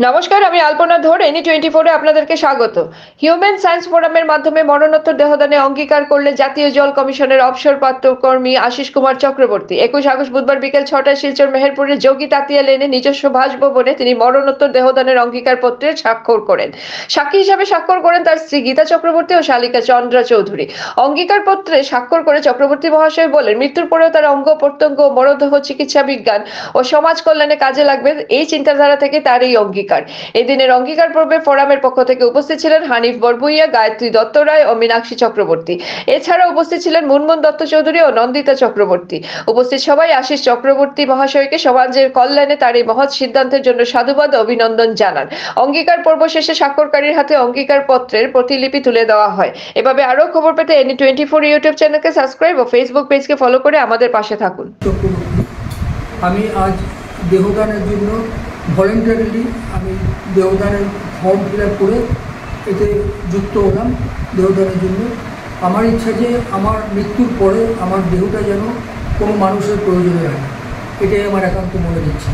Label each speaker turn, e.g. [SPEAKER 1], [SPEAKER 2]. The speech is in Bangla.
[SPEAKER 1] নমস্কার, আমি আলপনা ধর এনি 24-এ আপনাদেরকে স্বাগত। হিউম্যান সায়েন্স ফোরামের মাধ্যমে মরণোত্তর দেহদানে অঙ্গীকার করলেন জাতীয় জল কমিশনের অবসরপ্রাপ্ত কর্মী আশিস কুমার চক্রবর্তী। 21 আগস্ট বুধবার বিকেল 6টায় শিলচর মেহেরপুরের যোগী তাতিয়া লেনে নিজস্ব বাসভবনে তিনি মরণোত্তর দেহদানের অঙ্গীকার পত্রে স্বাক্ষর করেন। সাক্ষী হিসাবে স্বাক্ষর করেন তার স্ত্রী গীতা চক্রবর্তী ও শালিকা চন্দ্রা চৌধুরী। অঙ্গীকার পত্রে স্বাক্ষর করে চক্রবর্তী মহাশয় বলেন, মৃত্যুর পরেও তার অঙ্গ প্রত্যঙ্গ ও মরদেহ চিকিৎসা বিজ্ঞান ও সমাজ কল্যাণে কাজে লাগবে, এই চিন্তাধারা থেকে তার এই অঙ্গীকার। এই দিনের অঙ্গীকার পর্বে ফোরামের পক্ষ থেকে উপস্থিত ছিলেন হানিফ বরবুইয়া, গায়ত্রী দত্ত রায় ও মীনাক্ষী চক্রবর্তী। এছাড়া উপস্থিত ছিলেন মুনমুন দত্ত চৌধুরী ও নন্দিতা চক্রবর্তী। উপস্থিত সবাই আশিস চক্রবর্তী মহাশয়কে সমাজের কল্যাণে তার এই মহৎ সিদ্ধান্তের জন্য সাধুবাদ ও অভিনন্দন জানান। অঙ্গীকার পর্ব শেষে স্বাক্ষরকারীর হাতে অঙ্গীকার পত্রের প্রতিলিপি তুলে দেওয়া হয়। এভাবে আরো খবর পেতে এনি 24 ইউটিউব চ্যানেলকে সাবস্ক্রাইব ও ফেসবুক পেজকে ফলো করে আমাদের পাশে থাকুন।
[SPEAKER 2] আমি আজ দেহদানের জন্য ভলেন্টারিলি আমি দেহদানের ফর্ম ফিল আপ করে এতে যুক্ত হলাম দেহদানের জন্য। আমার ইচ্ছা যে আমার মৃত্যুর পরে আমার দেহটা যেন কোনো মানুষের প্রয়োজনে হয়, এটাই আমার একান্ত মনের ইচ্ছা।